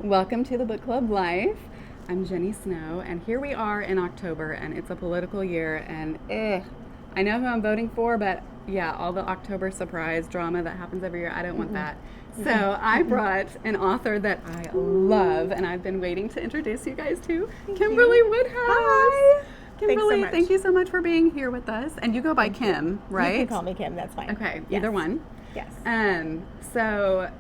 Welcome to the Book Club Life. I'm Jenny Snow, and here we are in October, and it's a political year, and I know who I'm voting for, but yeah, all the October surprise drama that happens every year, I don't want that. So I brought an author that I love, and I've been waiting to introduce you guys to, Kimberley Woodhouse. Hi. Kimberley, thank you so much for being here with us. And you go by Kim, right? You can call me Kim, that's fine. Okay, Yes. either one. Yes. So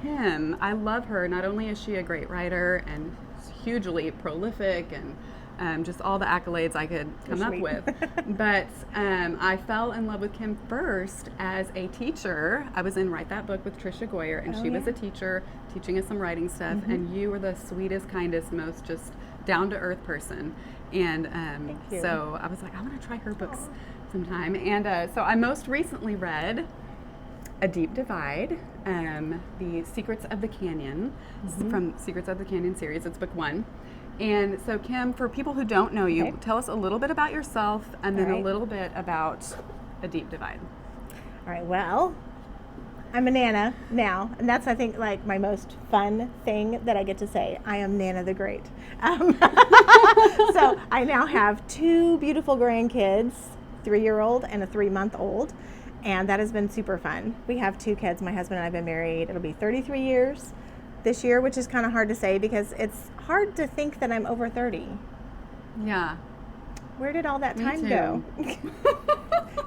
Kim, I love her. Not only is she a great writer and hugely prolific and just all the accolades I could come up with, but I fell in love with Kim first as a teacher. I was in Write That Book with Trisha Goyer, and she was a teacher teaching us some writing stuff, and you were the sweetest, kindest, most just down-to-earth person. And so I was like, I want to try her books sometime. And so I most recently read A Deep Divide, The Secrets of the Canyon, from Secrets of the Canyon series. It's book 1. And so Kim, for people who don't know you, tell us a little bit about yourself and then a little bit about A Deep Divide. All right, well, I'm a Nana now, and that's, I think, like my most fun thing that I get to say. I am Nana the Great. So I now have 2 beautiful grandkids, 3-year-old and a 3-month-old. And that has been super fun. We have 2 kids. My husband and I have been married. It'll be 33 years this year, which is kind of hard to say because it's hard to think that I'm over 30. Yeah. Where did all that time go?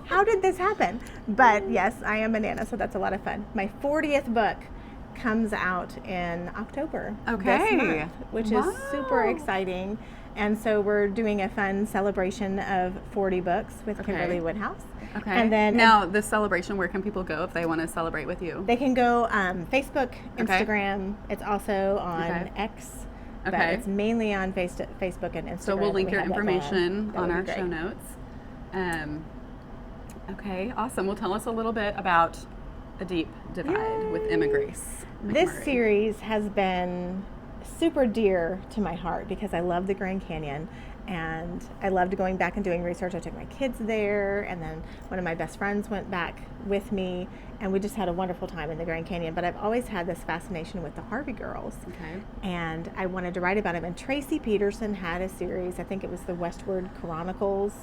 How did this happen? But yes, I am a Nana, so that's a lot of fun. My 40th book comes out in October this month, which is super exciting. And so we're doing a fun celebration of 40 books with Kimberley Woodhouse. Okay. And then now, this celebration, where can people go if they want to celebrate with you? They can go Facebook, Instagram. It's also on X, but it's mainly on Facebook and Instagram. So we'll link your information on our show notes. Okay, awesome. Well, tell us a little bit about A Deep Divide with Emma Grace McMurray. This series has been super dear to my heart because I love the Grand Canyon. And I loved going back and doing research. I took my kids there, and then one of my best friends went back with me, and we just had a wonderful time in the Grand Canyon. But I've always had this fascination with the Harvey girls, and I wanted to write about them. And Tracy Peterson had a series, I think it was the Westward Chronicles,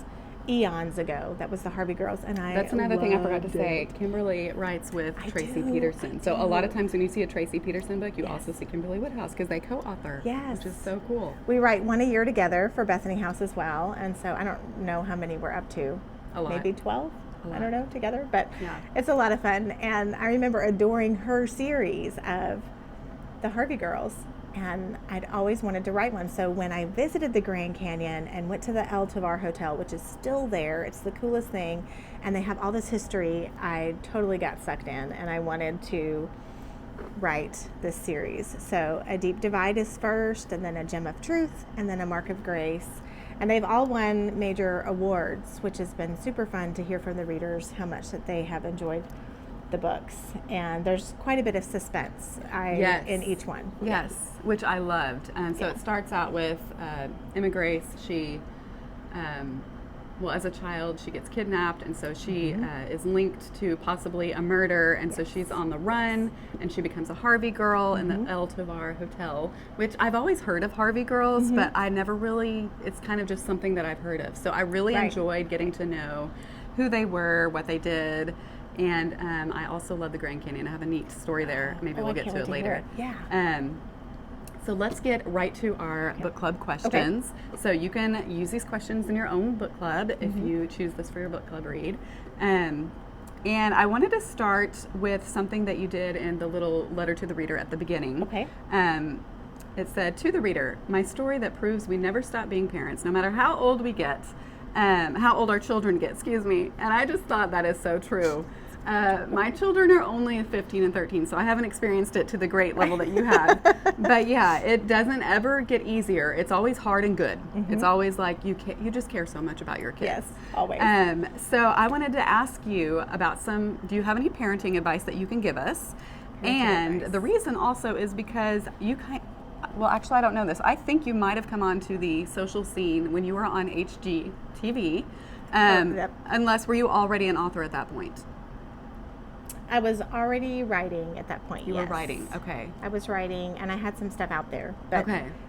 eons ago. That was the Harvey girls, and that's another thing I forgot to say. Kimberley writes with Tracy Peterson. So a lot of times when you see a Tracy Peterson book, you also see Kimberley Woodhouse because they co-author, which is so cool. We write one a year together for Bethany House as well, and so I don't know how many we're up to. A lot. Maybe 12? I don't know, together, but it's a lot of fun. And I remember adoring her series of the Harvey girls. And I'd always wanted to write one. So when I visited the Grand Canyon and went to the El Tovar Hotel, which is still there, it's the coolest thing, and they have all this history, I totally got sucked in, and I wanted to write this series. So A Deep Divide is first, and then A Gem of Truth, and then A Mark of Grace. And they've all won major awards, which has been super fun to hear from the readers how much that they have enjoyed the books, and there's quite a bit of suspense in each one. Yes, which I loved. So it starts out with Emma Grace. She, as a child, she gets kidnapped, and so she is linked to possibly a murder, and so she's on the run, and she becomes a Harvey girl in the El Tovar Hotel, which I've always heard of Harvey girls, but I never really, it's kind of just something that I've heard of. So I really enjoyed getting to know who they were, what they did. And I also love the Grand Canyon. I have a neat story there. Maybe we'll get to it later. So let's get right to our book club questions. So you can use these questions in your own book club if you choose this for your book club read. And I wanted to start with something that you did in the little letter to the reader at the beginning. It said, "To the reader, my story that proves we never stop being parents, no matter how old we get, how old our children get, And I just thought that is so true. My children are only 15 and 13, so I haven't experienced it to the great level that you have. But yeah, it doesn't ever get easier. It's always hard and good. It's always like you just care so much about your kids. Yes, always. So I wanted to ask you about do you have any parenting advice that you can give us? The reason also is because actually, I don't know this. I think you might have come onto the social scene when you were on HGTV, unless were you already an author at that point? I was already writing at that point. You were writing, okay. I was writing, and I had some stuff out there, but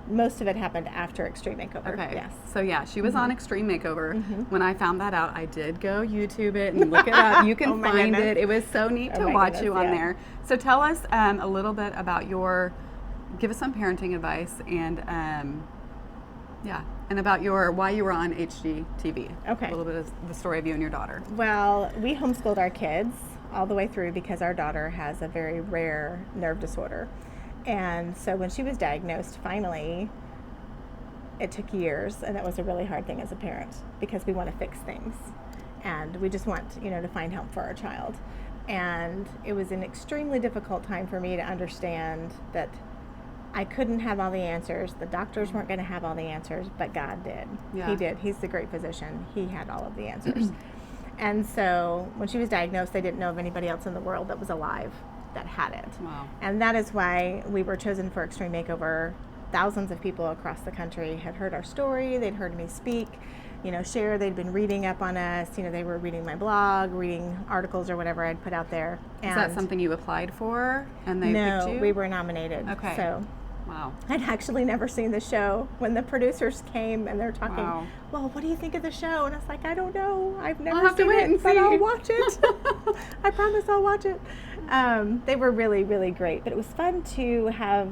most of it happened after Extreme Makeover. Okay. Yes. So yeah, she was on Extreme Makeover. When I found that out, I did go YouTube it and look it up. You can find it. It was so neat to watch you on there. So tell us a little bit about give us some parenting advice and and about why you were on HGTV. Okay. A little bit of the story of you and your daughter. Well, we homeschooled our kids all the way through because our daughter has a very rare nerve disorder. And so when she was diagnosed, finally, it took years, and it was a really hard thing as a parent because we want to fix things. And we just want, to find help for our child. And it was an extremely difficult time for me to understand that I couldn't have all the answers. The doctors weren't going to have all the answers, but God did. Yeah. He did. He's the great physician. He had all of the answers. And so when she was diagnosed, they didn't know of anybody else in the world that was alive that had it. Wow. And that is why we were chosen for Extreme Makeover. Thousands of people across the country had heard our story. They'd heard me speak, share. They'd been reading up on us. They were reading my blog, reading articles or whatever I'd put out there. And is that something you applied for and they picked you? No, we were nominated. Okay. So wow. I'd actually never seen the show. When the producers came and they're talking, well, what do you think of the show? And I was like, I don't know. I've never seen it, but I'll watch it. I promise I'll watch it. They were really, really great. But it was fun to have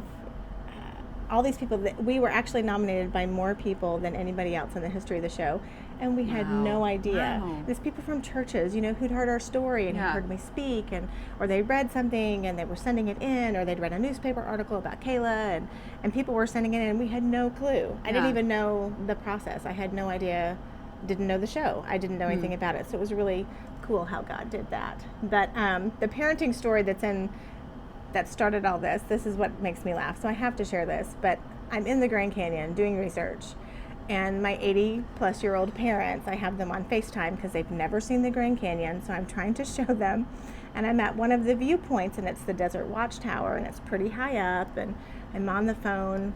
all these people. We were actually nominated by more people than anybody else in the history of the show. And we had no idea. Wow. There's people from churches, who'd heard our story and had heard me speak, or they read something and they were sending it in, or they'd read a newspaper article about Kayla, and people were sending it in, and we had no clue. I didn't even know the process. I had no idea, didn't know the show. I didn't know anything about it. So it was really cool how God did that. But the parenting story that started all this is what makes me laugh. So I have to share this. But I'm in the Grand Canyon doing research. And my 80-plus-year-old parents, I have them on FaceTime because they've never seen the Grand Canyon, so I'm trying to show them. And I'm at one of the viewpoints, and it's the Desert Watchtower, and it's pretty high up, and I'm on the phone,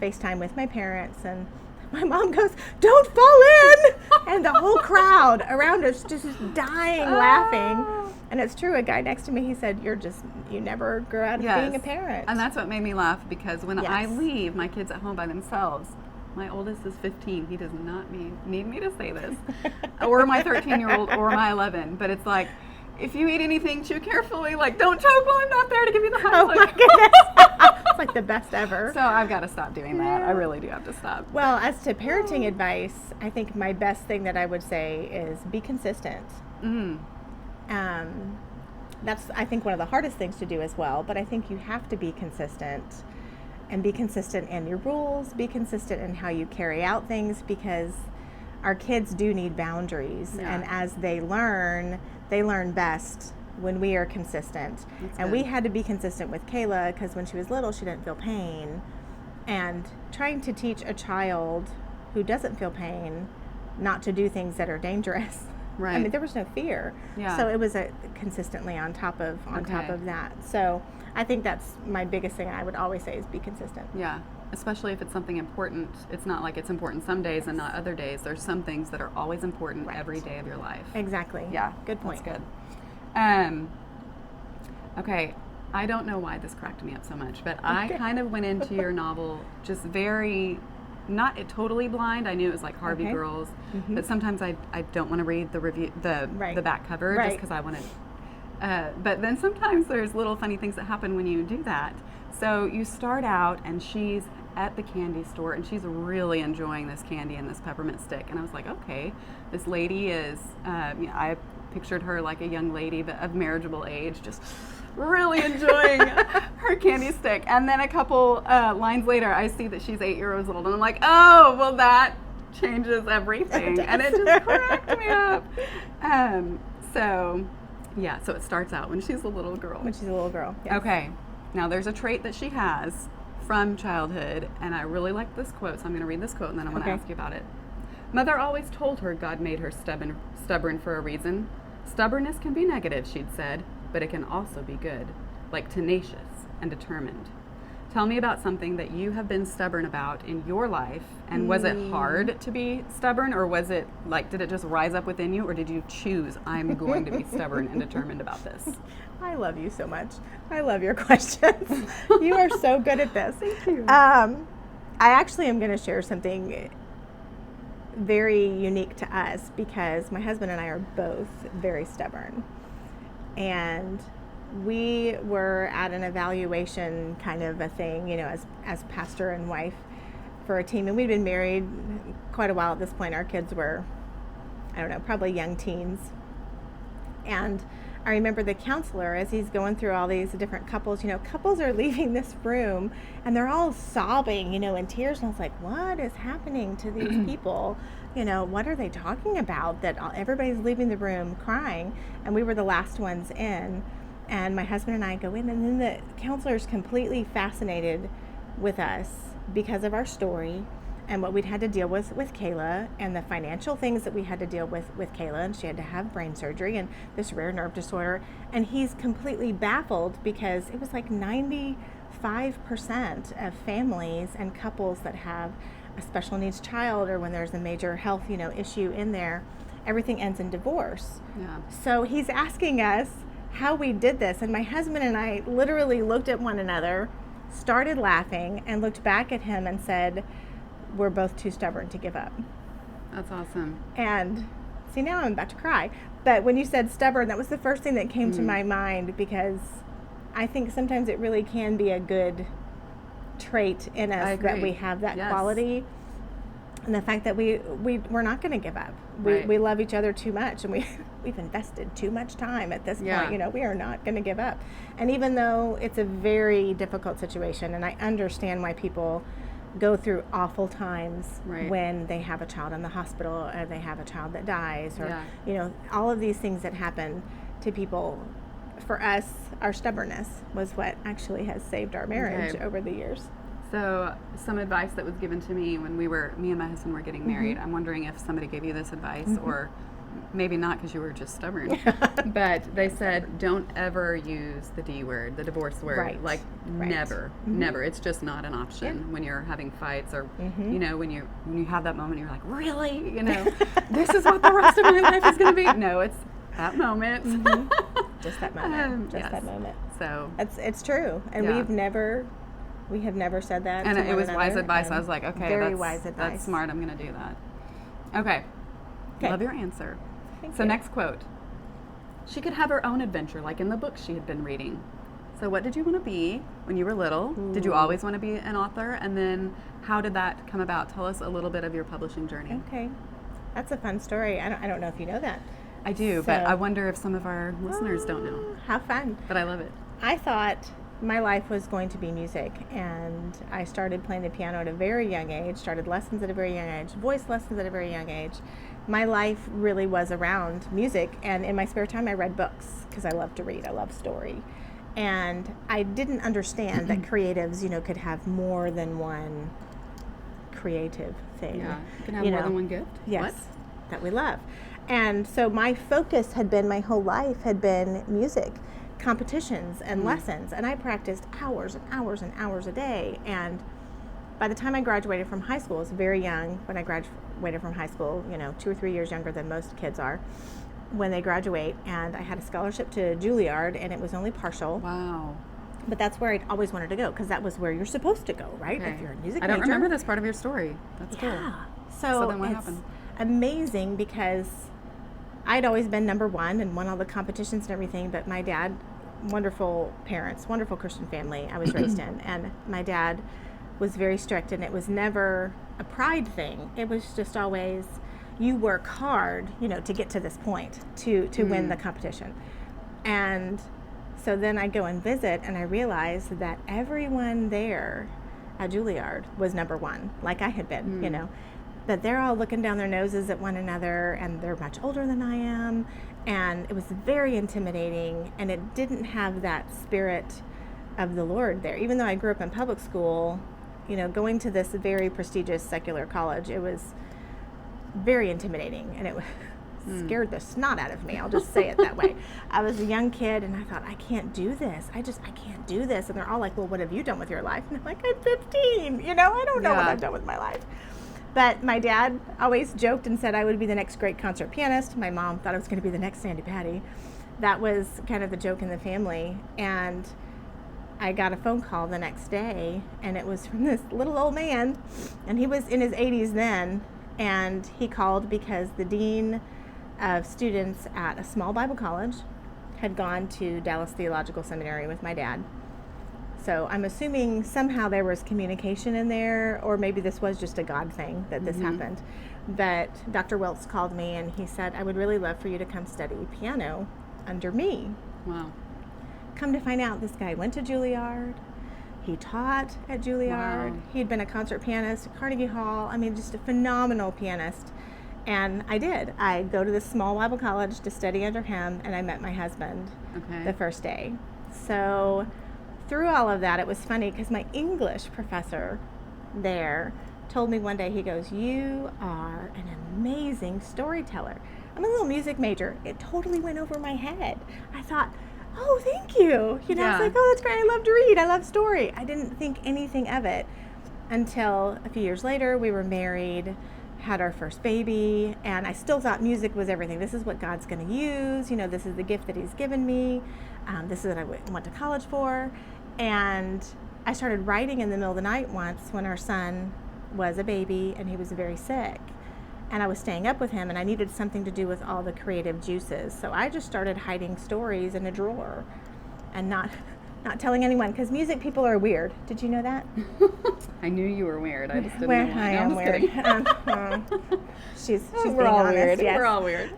FaceTime with my parents, and my mom goes, "Don't fall in!" And the whole crowd around us just dying laughing. And it's true, a guy next to me, he said, you never grow out of being a parent. And that's what made me laugh, because when I leave my kids at home by themselves, my oldest is 15. He does not need me to say this. Or my 13-year-old or my 11. But it's like, if you eat anything, chew carefully. Like, don't choke while I'm not there to give you the hug. Oh, my goodness. It's like the best ever. So I've got to stop doing that. I really do have to stop. Well, as to parenting advice, I think my best thing that I would say is be consistent. That's, I think, one of the hardest things to do as well. But I think you have to be consistent. And be consistent in your rules, be consistent in how you carry out things, because our kids do need boundaries. Yeah. And as they learn best when we are consistent. And we had to be consistent with Kayla because when she was little, she didn't feel pain. And trying to teach a child who doesn't feel pain not to do things that are dangerous. Right. I mean, there was no fear. Yeah. So it was consistently on top of that. So I think that's my biggest thing I would always say is be consistent. Yeah. Especially if it's something important. It's not like it's important some days and not other days. There's some things that are always important every day of your life. Exactly. Yeah. Good point. That's good. Okay. I don't know why this cracked me up so much, but I kind of went into your novel just not totally blind. I knew it was like Harvey Girls, but sometimes I don't want to read the review, the back cover, just because I wanted. But then sometimes there's little funny things that happen when you do that. So you start out and she's at the candy store and she's really enjoying this candy and this peppermint stick. And I was like, okay, this lady is, I pictured her like a young lady but of marriageable age, just really enjoying her candy stick. And then a couple lines later, I see that she's 8 years old. And I'm like, oh, well, that changes everything. And it just cracked me up. So it starts out when she's a little girl. When she's a little girl, yes. Okay. Now, there's a trait that she has from childhood, and I really like this quote, so I'm going to read this quote, and then I want to ask you about it. Mother always told her God made her stubborn for a reason. Stubbornness can be negative, she'd said, but it can also be good, like tenacious and determined. Tell me about something that you have been stubborn about in your life, and was it hard to be stubborn, or was it like, did it just rise up within you, or did you choose, I'm going to be stubborn and determined about this? I love you so much. I love your questions. You are so good at this. Thank you. I actually am going to share something very unique to us, because my husband and I are both very stubborn. And we were at an evaluation kind of a thing, you know, as pastor and wife for a team. And we'd been married quite a while at this point. Our kids were, I don't know, probably young teens. And I remember the counselor, as he's going through all these different couples, you know, couples are leaving this room and they're all sobbing, you know, in tears. And I was like, what is happening to these people? You know, what are they talking about that everybody's leaving the room crying? And we were the last ones in. And my husband and I go in, and then the counselor is completely fascinated with us because of our story and what we'd had to deal with Kayla, and the financial things that we had to deal with Kayla. And she had to have brain surgery and this rare nerve disorder. And he's completely baffled, because it was like 95% of families and couples that have a special needs child, or when there's a major health, you know, issue in there, everything ends in divorce. Yeah. So he's asking us how we did this, and my husband and I literally looked at one another, started laughing, and looked back at him and said, we're both too stubborn to give up. That's awesome. And see, now I'm about to cry, but when you said stubborn, that was the first thing that came to my mind, because I think sometimes it really can be a good trait in us that we have that quality. And the fact that we're not going to give up. We love each other too much, and we've invested too much time at this point. You know, we are not going to give up. And even though it's a very difficult situation, and I understand why people go through awful times when they have a child in the hospital, or they have a child that dies, or you know, all of these things that happen to people. For us, our stubbornness was what actually has saved our marriage over the years. So some advice that was given to me when me and my husband were getting married, I'm wondering if somebody gave you this advice, or maybe not, because you were just stubborn, but they said, don't ever use the D word, the divorce word, never, never. It's just not an option when you're having fights, or, you know, when you have that moment, you're like, really? You know, this is what the rest of my life is going to be? No, it's that moment. Just that moment. That moment. So it's true. And we have never said that. And to it was one wise another, advice. I was like, okay, very wise advice. That's smart. I'm going to do that. Okay. Love your answer. Thank so you. Next quote. She could have her own adventure, like in the book she had been reading. So what did you want to be when you were little? Did you always want to be an author? And then how did that come about? Tell us a little bit of your publishing journey. Okay. That's a fun story. I don't know if you know that. I do, but I wonder if some of our listeners don't know. How fun. But I love it. I thought my life was going to be music, and I started playing the piano at a very young age, started lessons at a very young age, voice lessons at a very young age. My life really was around music, and in my spare time I read books, because I love to read, I love story. And I didn't understand that creatives, you know, could have more than one creative thing. Yeah, you can have more than one gift. Yes, that we love. And so my focus had been, my whole life had been music, competitions and lessons. And I practiced hours and hours and hours a day. And by the time I graduated from high school, I was very young when I graduated from high school, you know, 2 or 3 years younger than most kids are when they graduate. And I had a scholarship to Juilliard, and it was only partial. Wow. But that's where I'd always wanted to go, because that was where you're supposed to go, right? Okay. If you're a music I don't major. remember this part of your story. That's cool. So then what it's happened? Amazing, because I'd always been number one and won all the competitions and everything, but my dad, wonderful parents, wonderful Christian family I was raised in, and my dad was very strict, and it was never a pride thing. It was just always, you work hard, you know, to get to this point, to win the competition. And so then I go and visit, and I realize that everyone there at Juilliard was number one, like I had been, you know. But they're all looking down their noses at one another, and they're much older than I am, and it was very intimidating, and it didn't have that spirit of the Lord there. Even though I grew up in public school, you know, going to this very prestigious secular college, it was very intimidating, and it was scared the snot out of me. I'll just say it that way. I was a young kid, and I thought, I can't do this. I can't do this. And they're all like, well, what have you done with your life? And I'm like, I'm 15. I don't know what I've done with my life. But my dad always joked and said I would be the next great concert pianist. My mom thought I was going to be the next Sandy Patty. That was kind of the joke in the family. And I got a phone call the next day, and it was from this little old man, and he was in his 80s then, and he called because the dean of students at a small Bible college had gone to Dallas Theological Seminary with my dad. So I'm assuming somehow there was communication in there, or maybe this was just a God thing that this happened. But Dr. Welts called me, and he said, I would really love for you to come study piano under me. Wow. Come to find out, this guy went to Juilliard. He taught at Juilliard. Wow. He'd been a concert pianist at Carnegie Hall. I mean, just a phenomenal pianist. And I did. I go to this small Bible college to study under him, and I met my husband the first day. So through all of that, it was funny because my English professor there told me one day, he goes, you are an amazing storyteller. I'm a little music major. It totally went over my head. I thought, oh, thank you. I was like, oh, that's great. I love to read. I love story. I didn't think anything of it until a few years later. We were married, had our first baby, and I still thought music was everything. This is what God's going to use. This is the gift that he's given me. This is what I went to college for. And I started writing in the middle of the night once when our son was a baby and he was very sick. And I was staying up with him, and I needed something to do with all the creative juices. So I just started hiding stories in a drawer and not telling anyone, because music people are weird. Did you know that? I knew you were weird. I just didn't know why. I am weird. She's we're being all honest, weird. yes. We're all weird.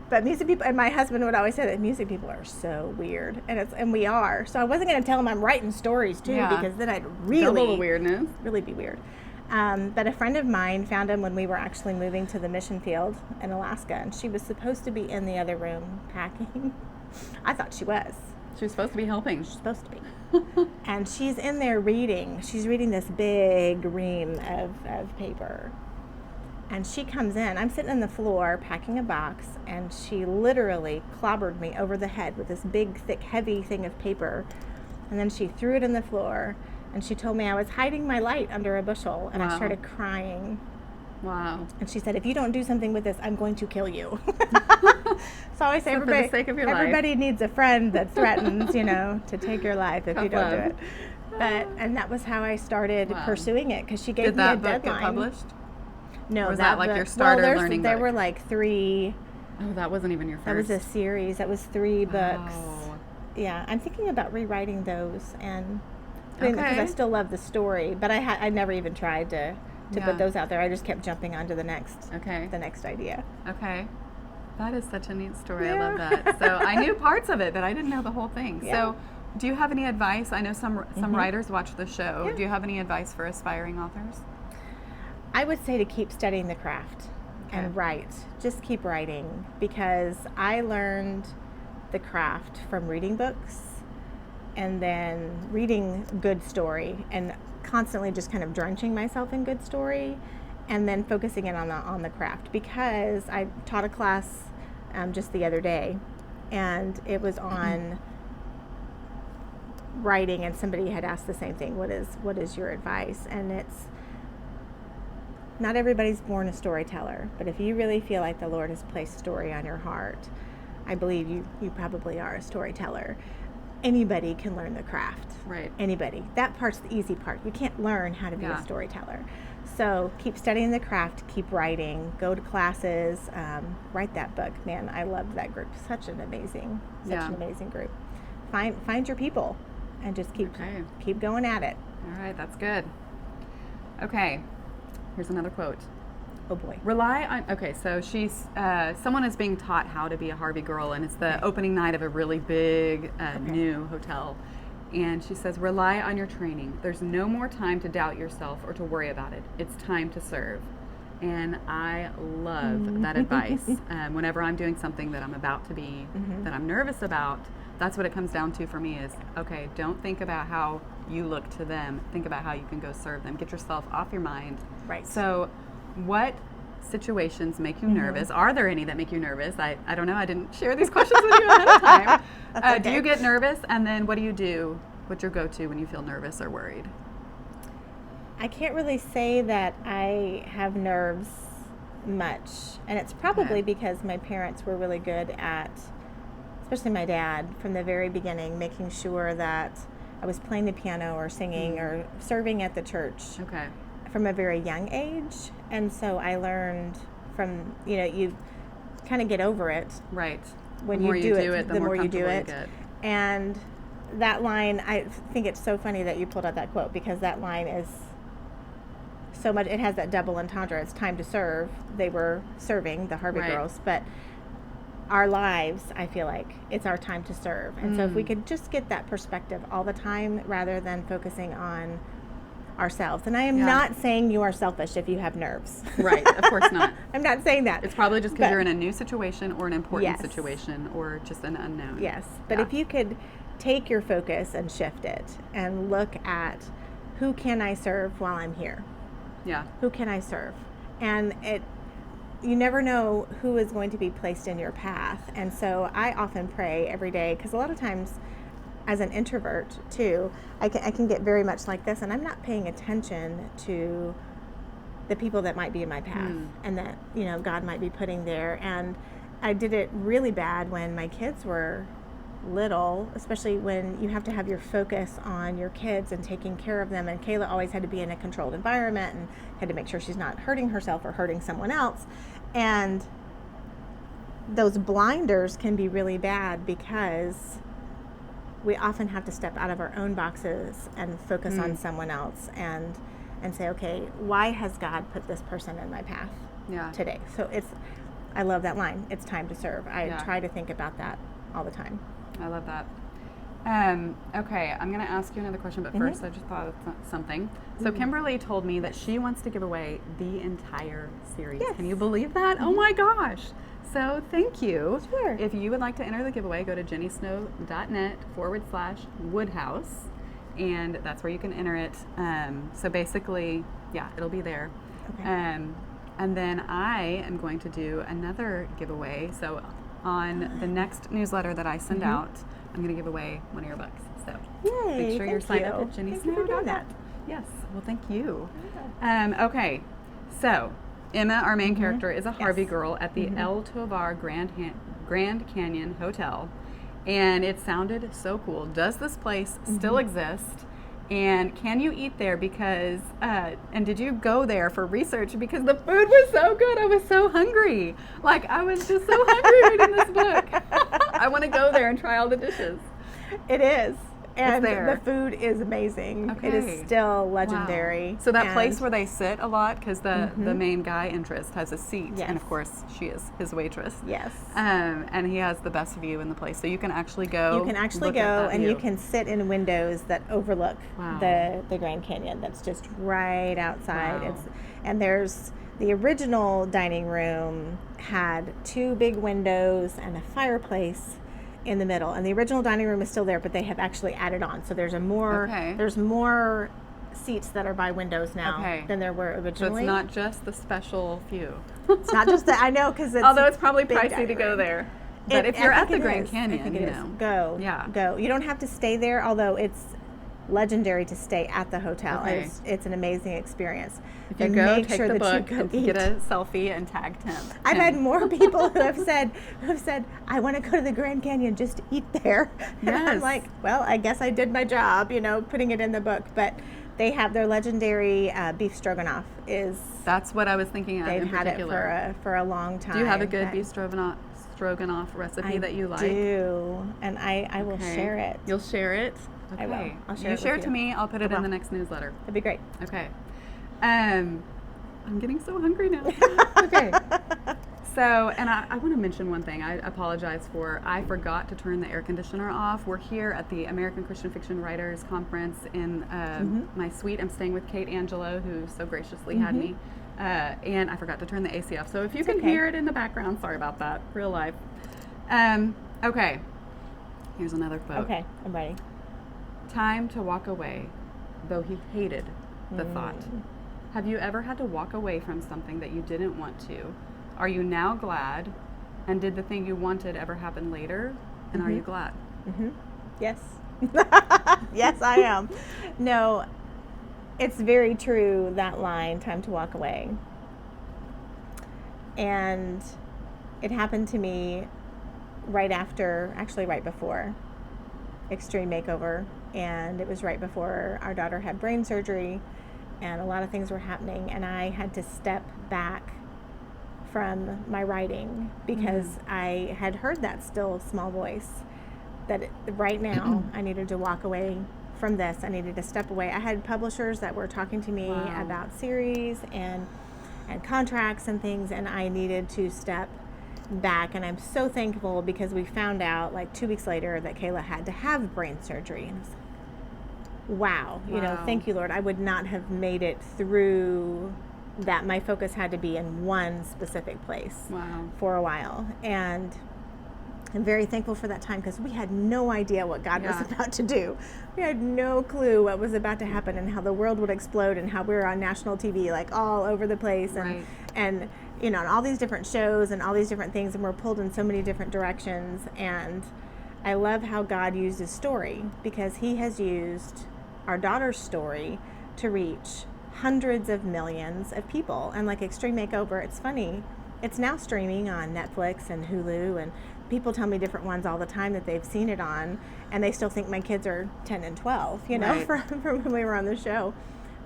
But music people, and my husband would always say that music people are so weird, and we are. So I wasn't going to tell him I'm writing stories too, because then I'd double the weirdness. Really be weird. But a friend of mine found him when we were actually moving to the mission field in Alaska, and she was supposed to be in the other room packing. I thought she was. She was supposed to be helping. She's supposed to be. And she's in there reading. She's reading this big ream of paper. And she comes in. I'm sitting on the floor packing a box, and she literally clobbered me over the head with this big, thick, heavy thing of paper. And then she threw it on the floor. And she told me I was hiding my light under a bushel, and I started crying. Wow. And she said, if you don't do something with this, I'm going to kill you. So I say, for the sake of your everybody life. needs a friend that threatens, to take your life if you don't do it. And that was how I started pursuing it, because she gave me a deadline. Did that book get published? No. Or was that like your starter learning book? There were like 3. Oh, that wasn't even your first. That was a series. That was 3 books. Oh. Yeah, I'm thinking about rewriting those and... because I still love the story, but I never even tried to put those out there. I just kept jumping onto the next idea. Okay. That is such a neat story. I love that. So I knew parts of it, but I didn't know the whole thing. Yeah. So do you have any advice? I know some writers watch the show. Yeah. Do you have any advice for aspiring authors? I would say to keep studying the craft and write. Just keep writing, because I learned the craft from reading books and then reading good story and constantly just kind of drenching myself in good story, and then focusing in on the craft, because I taught a class just the other day, and it was on writing, and somebody had asked the same thing, what is your advice? And it's, not everybody's born a storyteller, but if you really feel like the Lord has placed story on your heart, I believe you probably are a storyteller. Anybody can learn the craft. Right. Anybody. That part's the easy part. You can't learn how to be a storyteller. So keep studying the craft, keep writing, go to classes, write that book. Man, I loved that group. Such an amazing group. Find your people and just keep going at it. All right, that's good. Okay, here's another quote. Oh boy. So she's, someone is being taught how to be a Harvey girl, and it's the opening night of a really big new hotel. And she says, rely on your training. There's no more time to doubt yourself or to worry about it. It's time to serve. And I love that advice. Whenever I'm doing something that I'm about to be, that I'm nervous about, that's what it comes down to for me is, okay, don't think about how you look to them. Think about how you can go serve them. Get yourself off your mind. Right. So what situations make you nervous? Are there any that make you nervous? I don't know. I didn't share these questions with you ahead of time. Okay. Do you get nervous? And then what do you do? What's your go-to when you feel nervous or worried? I can't really say that I have nerves much. And it's probably because my parents were really good at, especially my dad, from the very beginning, making sure that I was playing the piano or singing or serving at the church from a very young age. And so I learned from, you kind of get over it. Right. When you do it, the more you do it. And that line, I think it's so funny that you pulled out that quote, because that line is so much, it has that double entendre. It's time to serve. They were serving, the Harvey girls, but our lives, I feel like it's our time to serve. And so if we could just get that perspective all the time rather than focusing on ourselves. And I am not saying you are selfish if you have nerves. Right, of course not. I'm not saying that. It's probably just because you're in a new situation or an important situation or just an unknown. Yes, but if you could take your focus and shift it and look at who can I serve while I'm here? Yeah. Who can I serve? And you never know who is going to be placed in your path. And so I often pray every day, because a lot of times as an introvert too, I can get very much like this, and I'm not paying attention to the people that might be in my path and that, God might be putting there. And I did it really bad when my kids were little, especially when you have to have your focus on your kids and taking care of them. And Kayla always had to be in a controlled environment and had to make sure she's not hurting herself or hurting someone else. And those blinders can be really bad, because we often have to step out of our own boxes and focus on someone else and say, okay, why has God put this person in my path today? So I love that line. It's time to serve. I try to think about that all the time. I love that. Okay, I'm going to ask you another question, but first I just thought of something. So Kimberly told me that she wants to give away the entire series. Yes. Can you believe that? Oh my gosh. So thank you. Sure. If you would like to enter the giveaway, go to jennysnow.net/Woodhouse, and that's where you can enter it. So basically, it'll be there. Okay. And then I am going to do another giveaway. So on the next newsletter that I send out, I'm going to give away one of your books. So make sure you're signed up at jennysnow.net. Yes. Well, thank you. Okay. So Emma, our main character, is a Harvey girl at the El Tovar Grand Canyon Hotel, and it sounded so cool. Does this place still exist? And can you eat there? Because and did you go there for research? Because the food was so good. I was so hungry. Like, I was just so hungry reading this book. I want to go there and try all the dishes. It is. And there. the food is amazing. Okay. It is still legendary. Wow. So that place where they sit a lot, because the main guy interest has a seat, and of course she is his waitress. Yes. And he has the best view in the place, so you can actually go. You can actually go, and you can sit in windows that overlook the Grand Canyon. That's just right outside. Wow. And there's the original dining room had 2 big windows and a fireplace in the middle, and the original dining room is still there, but they have actually added on. So there's there's more seats that are by windows now than there were originally. So it's not just the special few. It's not just that. I know, because although it's probably pricey to go there. But if you're at the Grand Canyon, go. You don't have to stay there, although it's legendary to stay at the hotel. Okay. It's an amazing experience. If you go, take the book and get a selfie and tag Tim. I've had more people who have said, I want to go to the Grand Canyon just to eat there. And I'm like, well, I guess I did my job, putting it in the book. But they have their legendary beef stroganoff. That's what I was thinking of. They've had it for a long time. Do you have a good beef stroganoff recipe that you like? I do, and I will share it. You'll share it? Okay. I will. I'll share it. You share it to me. I'll put it in the next newsletter. That'd be great. Okay. I'm getting so hungry now. Okay. So, and I want to mention one thing. I apologize I forgot to turn the air conditioner off. We're here at the American Christian Fiction Writers Conference in my suite. I'm staying with Kate Angelo, who so graciously had me. And I forgot to turn the AC off. So if you can hear it in the background, sorry about that. Real life. Okay. Here's another quote. Okay, I'm ready. Time to walk away, though he hated the thought. Have you ever had to walk away from something that you didn't want to? Are you now glad? And did the thing you wanted ever happen later? And are you glad? Yes. Yes, I am. No, it's very true, that line, time to walk away. And it happened to me right before Extreme Makeover. And it was right before our daughter had brain surgery, and a lot of things were happening. And I had to step back from my writing because I had heard that still small voice that right now I needed to walk away from this. I needed to step away. I had publishers that were talking to me about series and contracts and things, and I needed to step back. And I'm so thankful because we found out like 2 weeks later that Kayla had to have brain surgery. And I was like, wow, you know, thank you, Lord. I would not have made it through that. My focus had to be in one specific place for a while. And I'm very thankful for that time because we had no idea what God was about to do. We had no clue what was about to happen and how the world would explode and how we were on national TV, like all over the place, and you know, and all these different shows and all these different things, and we're pulled in so many different directions. And I love how God used his story, because he has used our daughter's story to reach hundreds of millions of people. And like Extreme Makeover, it's funny, it's now streaming on Netflix and Hulu, and people tell me different ones all the time that they've seen it on, and they still think my kids are 10 and 12, you know, from when we were on the show.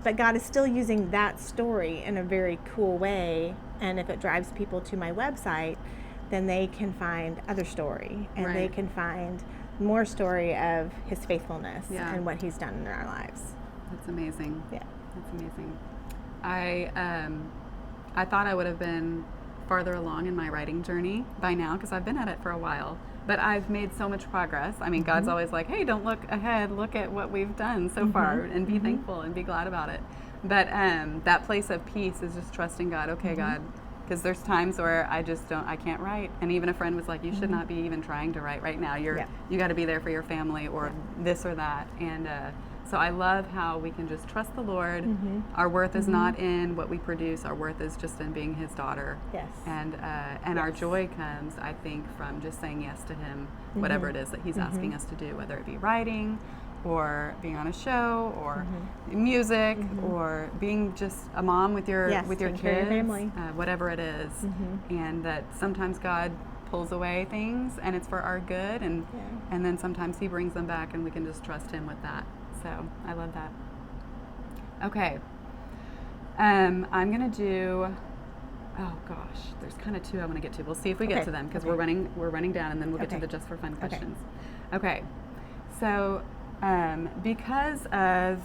But God is still using that story in a very cool way, and if it drives people to my website, then they can find other story, and they can find more story of his faithfulness and what he's done in our lives. That's amazing. Yeah. That's amazing. I thought I would have been farther along in my writing journey by now, because I've been at it for a while, but I've made so much progress. I mean, God's always like, hey, don't look ahead, look at what we've done so far, and be thankful and be glad about it. But that place of peace is just trusting God. Okay, God, because there's times where I can't write, and even a friend was like, you should not be even trying to write right now. You got to be there for your family, or this or that. And so I love how we can just trust the Lord. Our worth is not in what we produce. Our worth is just in being his daughter. Yes. And our joy comes, I think, from just saying yes to him, whatever it is that he's asking us to do, whether it be writing or being on a show or music or being just a mom with your kids, your family. Whatever it is. And that sometimes God pulls away things and it's for our good, and then sometimes he brings them back, and we can just trust him with that. So I love that. Okay. I'm going to do, oh gosh, there's kind of two I want to get to. We'll see if we get to them, because we're running down, and then we'll get to the just for fun questions. Okay. So because of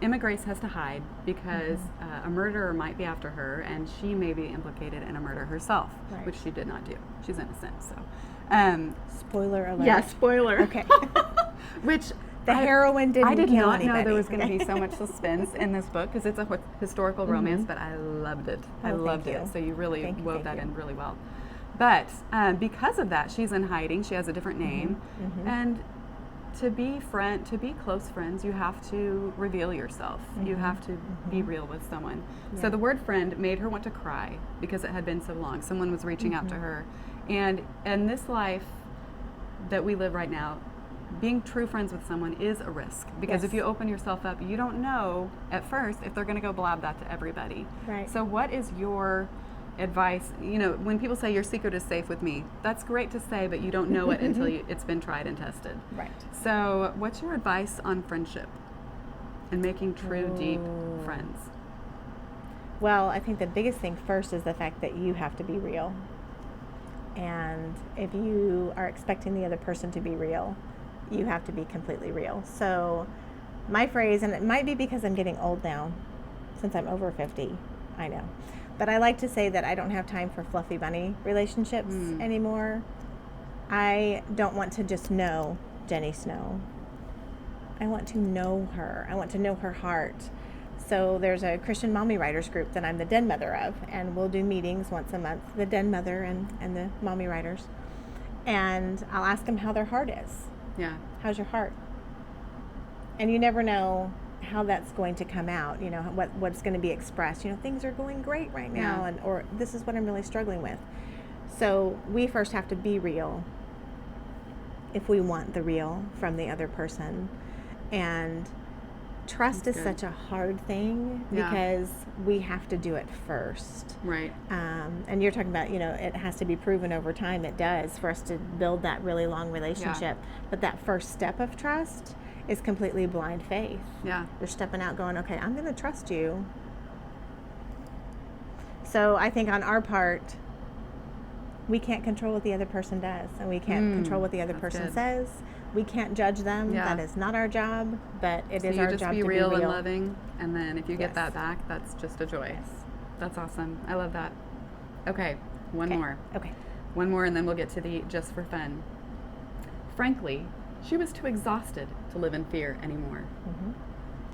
Emma Grace has to hide because a murderer might be after her, and she may be implicated in a murder herself, which she did not do. She's innocent. So spoiler alert. Yeah, spoiler. Okay. Which the heroine didn't I did kill not anybody. know there was going to be so much suspense in this book, because it's a historical romance, but I loved it. I loved it. So you really wove that in really well. But because of that, she's in hiding. She has a different name, and to be close friends, you have to reveal yourself. You have to be real with someone. So the word friend made her want to cry because it had been so long. Someone was reaching out to her, and in this life that we live right now, being true friends with someone is a risk, because if you open yourself up, you don't know at first if they're going to go blab that to everybody. Right. So what is your advice? You know, when people say your secret is safe with me, that's great to say, but you don't know it until it's been tried and tested. Right. So what's your advice on friendship and making true, deep friends? Well, I think the biggest thing first is the fact that you have to be real. And if you are expecting the other person to be real, you have to be completely real. So my phrase, and it might be because I'm getting old now, since I'm over 50, I know, but I like to say that I don't have time for fluffy bunny relationships anymore. I don't want to just know Jenny Snow. I want to know her. I want to know her heart. So there's a Christian mommy writers group that I'm the den mother of, and we'll do meetings once a month, the den mother and the mommy writers. And I'll ask them how their heart is. Yeah. How's your heart? And you never know how that's going to come out, you know, what's going to be expressed. You know, things are going great right now, Yeah. and or this is what I'm really struggling with. So we first have to be real if we want the real from the other person. And trust That's is good. such a hard thing Yeah. because we have to do it first. Right. And you're talking about, you know, it has to be proven over time. It does, for us to build that really long relationship. But that first step of trust is completely blind faith. Yeah. You're stepping out going, okay, I'm going to trust you. So I think on our part, we can't control what the other person does, and we can't control what the other That's person good. says. We can't judge them. Yeah. That is not our job, but it is So our you just job be to real be real. and loving, and then if you get Yes. that back, that's just a joy. Yes. That's awesome. I love that. Okay, one Okay. more. Okay. One more, and then we'll get to the just for fun. Frankly, she was too exhausted to live in fear anymore. Mm-hmm.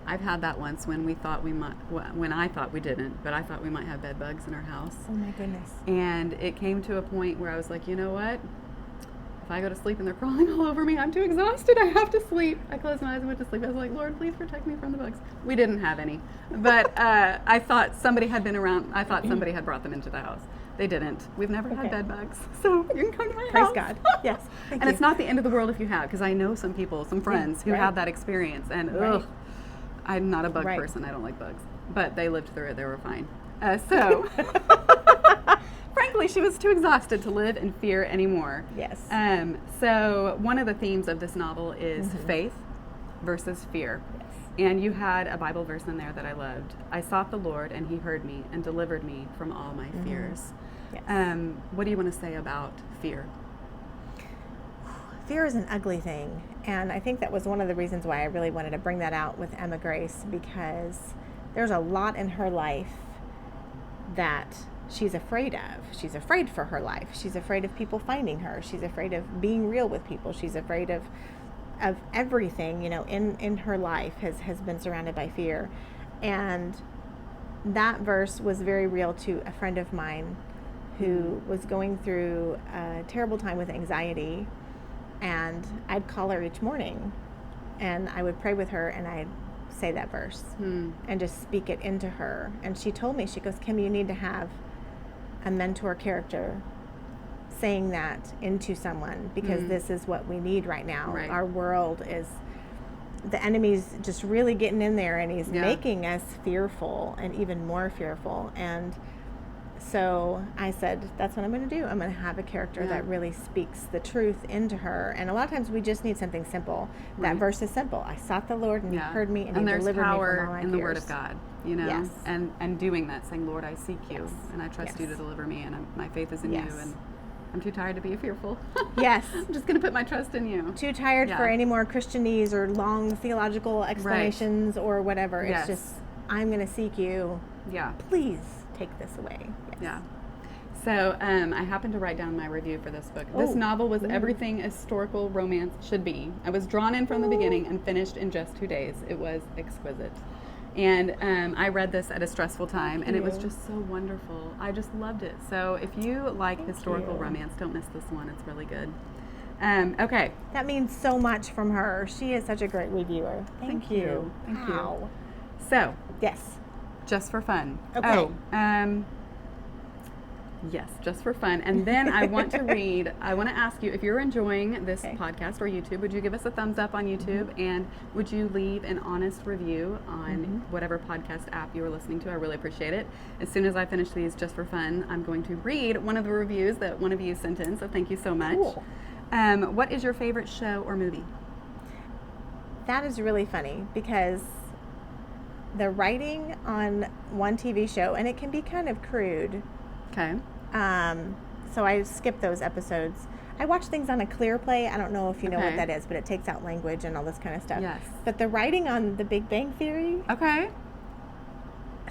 I've had that once when we thought we might, when I thought we didn't, but I thought we might have bed bugs in our house. Oh my goodness. And it came to a point where I was like, you know what? If I go to sleep and they're crawling all over me, I'm too exhausted. I have to sleep. I closed my eyes and went to sleep. I was like, Lord, please protect me from the bugs. We didn't have any. But I thought somebody had been around. I thought somebody had brought them into the house. They didn't. We've never had Okay. bed bugs. So you can come to my Praise house. God. Yes. Thank And you. it's not the end of the world if you have, because I know some people, some friends who right. had that experience. And Right. ugh, I'm not a bug Right. person. I don't like bugs. But they lived through it. They were fine. So frankly, she was too exhausted to live in fear anymore. Yes. So one of the themes of this novel is faith versus fear. Yes. And you had a Bible verse in there that I loved. I sought the Lord, and he heard me and delivered me from all my fears. Yes. What do you want to say about fear? Fear is an ugly thing, and I think that was one of the reasons why I really wanted to bring that out with Emma Grace, because there's a lot in her life that she's afraid of. She's afraid for her life. She's afraid of people finding her. She's afraid of being real with people. She's afraid of everything, you know, in her life has been surrounded by fear. And that verse was very real to a friend of mine who was going through a terrible time with anxiety. And I'd call her each morning and I would pray with her and I'd say that verse and just speak it into her. And she told me, she goes, Kim, you need to have a mentor character saying that into someone, because this is what we need right now. Right. Our world is, the enemy's just really getting in there, and he's making us fearful and even more fearful. And so I said, that's what I'm going to do. I'm going to have a character that really speaks the truth into her. And a lot of times we just need something simple. That verse is simple. I sought the Lord, and he heard me, and he there's delivered me from all power my in the fears. Word of God, you know, Yes. and doing that, saying, Lord, I seek you, Yes. and I trust you to Yes. deliver me, and my faith is in Yes. you, and I'm too tired to be fearful. Yes. I'm just going to put my trust in you. Too tired Yeah. for any more Christianese or long theological explanations or whatever. Yes. It's just, I'm going to seek you. Yeah. Please take this away. Yes. Yeah. So I happened to write down my review for this book. This novel was everything a historical romance should be. I was drawn in from the beginning and finished in just 2 days. It was exquisite. And I read this at a stressful time, and it was just so wonderful. I just loved it. So if you like historical romance, don't miss this one. It's really good. Okay. That means so much from her. She is such a great reviewer. Thank you. Thank Wow. you. So, Yes. just for fun. Okay. Yes, just for fun. And then I want to I want to ask you, if you're enjoying this podcast or YouTube, would you give us a thumbs up on YouTube? And would you leave an honest review on whatever podcast app you are listening to? I really appreciate it. As soon as I finish these just for fun, I'm going to read one of the reviews that one of you sent in. So thank you so much. Cool. What is your favorite show or movie? That is really funny, because the writing on one TV show, and it can be kind of crude. Okay. So I skip those episodes. I watch things on a clear play. I don't know if you know what that is, but it takes out language and all this kind of stuff. Yes. But the writing on The Big Bang Theory, Okay.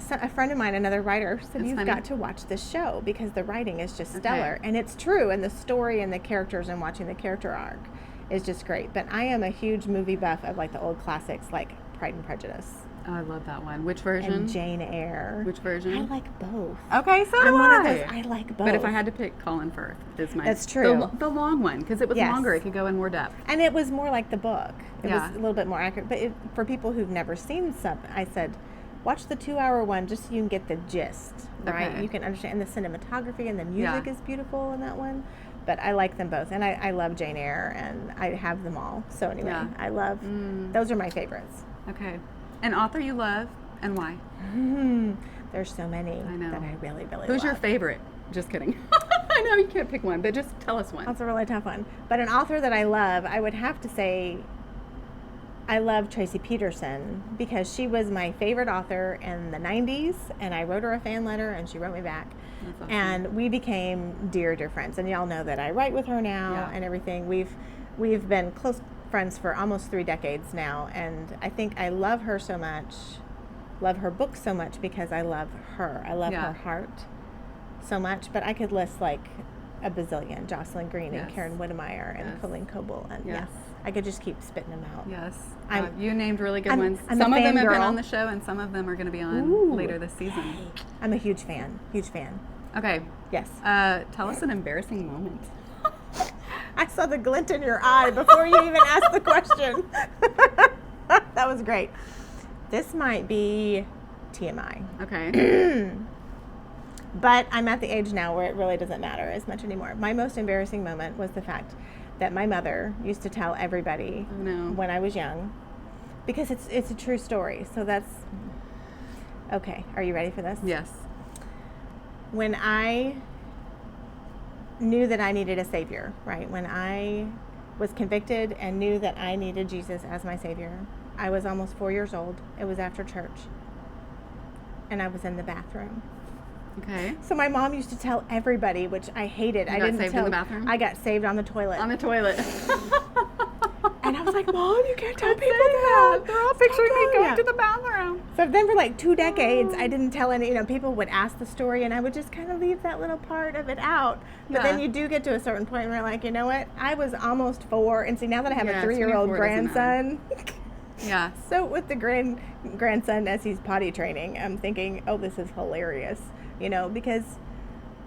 a friend of mine, another writer, said, That's you've funny. got to watch this show because the writing is just stellar. And it's true. And the story and the characters and watching the character arc is just great. But I am a huge movie buff of like the old classics, like Pride and Prejudice. Oh, I love that one. Which version? And Jane Eyre. Which version? I like both. Okay, so do I'm one I. of those, I like both. But if I had to pick Colin Firth, is my That's true. The long one, because it was Yes. longer. It could go in more depth. And it was more like the book. It Yeah. was a little bit more accurate. But for people who've never seen something, I said, watch the 2-hour one just so you can get the gist, right? Okay. You can understand. And the cinematography and the music Yeah. is beautiful in that one. But I like them both. And I love Jane Eyre, and I have them all. So anyway, Yeah. I love, those are my favorites. Okay. An author you love and why? There's so many I know. that I really, really Who's love. your favorite? Just kidding. I know you can't pick one, but just tell us one. That's a really tough one. But an author that I love, I would have to say I love Tracy Peterson, because she was my favorite author in the 90s, and I wrote her a fan letter and she wrote me back. That's awesome. And we became dear friends. And y'all know that I write with her now Yeah. and everything. We've been close friends for almost 3 decades now, and I think I love her so much, love her book so much, because I love her. I love Yeah. her heart so much. But I could list like a bazillion: Jocelyn Green Yes. and Karen Whittemire and Yes. Colleen Coble, and Yes. I could just keep spitting them out. Yes. I'm- You named really good I'm- ones. I'm a Some of them have been fangirl. on the show, and some of them are going to be on Ooh. later this season. I'm a huge fan. Huge fan. Okay. Yes. Tell us an embarrassing moment. I saw the glint in your eye before you even asked the question. That was great. This might be TMI. Okay. But I'm at the age now where it really doesn't matter as much anymore. My most embarrassing moment was the fact that my mother used to tell everybody Oh, no. when I was young, because it's a true story. So that's okay. Are you ready for this? Yes. When I knew that I needed a savior, right? When I was convicted and knew that I needed Jesus as my savior, I was almost 4 years old. It was after church, and I was in the bathroom. Okay. So my mom used to tell everybody, which I hated. You I got didn't saved tell. in the bathroom? I got saved on the toilet. On the toilet. And I was like, Mom, you can't tell Don't people say that. They're all picturing me Stop going telling to ya. the bathroom. So then for like 2 decades, I didn't tell any, people would ask the story and I would just kind of leave that little part of it out. But then Yeah. you do get to a certain point where you're like, you know what? I was almost 4. And see, now that I have Yeah, a 3-year-old 24 doesn't matter. grandson, Yeah. so with the grandson as he's potty training, I'm thinking, oh, this is hilarious, because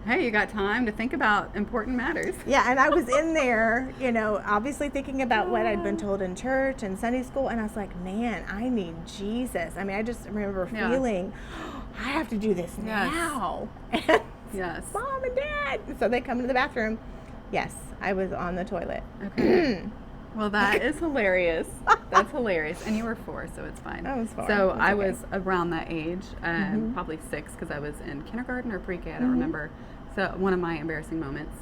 Hey, you got time to think about important matters. yeah, and I was in there, obviously thinking about what I'd been told in church and Sunday school, and I was like, man, I need Jesus. I mean, I just remember Yeah. feeling, I have to do this Yes. now. And Yes. Mom and Dad. So they come into the bathroom. Yes, I was on the toilet. Okay. Well, that is hilarious. That's hilarious. And you were 4, so it's fine. I was 4. So That's I okay. was around that age, probably 6, because I was in kindergarten or pre-K, I don't remember. So one of my embarrassing moments,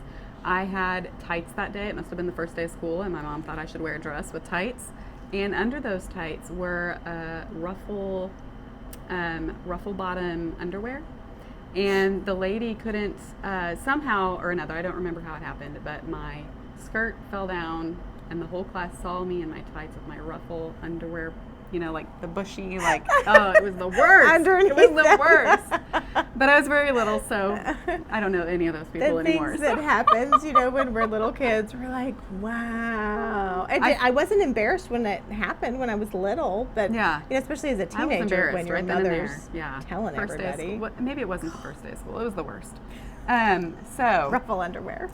I had tights that day. It must have been the first day of school, and my mom thought I should wear a dress with tights. And under those tights were ruffle bottom underwear. And the lady couldn't, somehow or another, I don't remember how it happened, but my skirt fell down and the whole class saw me in my tights with my ruffle underwear, like the bushy, oh, it was the worst. Underneath it was the that. worst. But I was very little, so I don't know any of those people The anymore. things that happens, when we're little kids, we're like, wow. I wasn't embarrassed when it happened when I was little, but Yeah. Especially as a I was teenager embarrassed when your right then and there. mother's Yeah. telling First day of everybody. school. Maybe it wasn't the first day of school. It was the worst. So Ruffle underwear.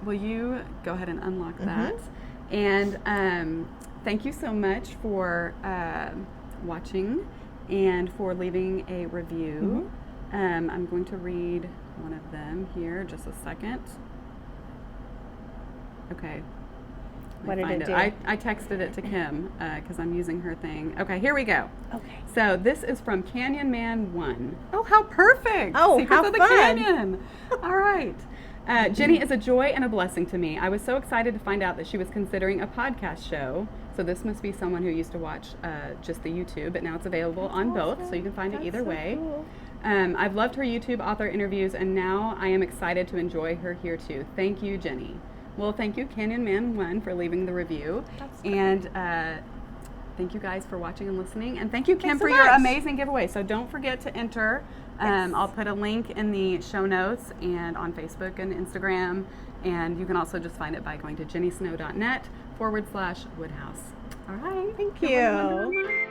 will you go ahead and unlock that? And thank you so much for watching and for leaving a review. I'm going to read one of them here, just a second. Okay. What did it do? I texted it to Kim because I'm using her thing. Okay, here we go. Okay. So this is from Canyon Man 1. Oh, how perfect! Oh, Secrets how of the fun. Canyon. All right. Jenny is a joy and a blessing to me. I was so excited to find out that she was considering a podcast show. So this must be someone who used to watch just the YouTube, but now it's available on both, so you can find it either way. Cool. I've loved her YouTube author interviews, and now I am excited to enjoy her here too. Thank you, Jenny. Well, thank you, Canyon Man 1, for leaving the review. That's great. And thank you guys for watching and listening. And thank you, Kim, Thanks so for your much. amazing giveaway. So don't forget to enter. Yes. I'll put a link in the show notes and on Facebook and Instagram. And you can also just find it by going to jennysnow.net/Woodhouse. All right. Thank Everyone, you.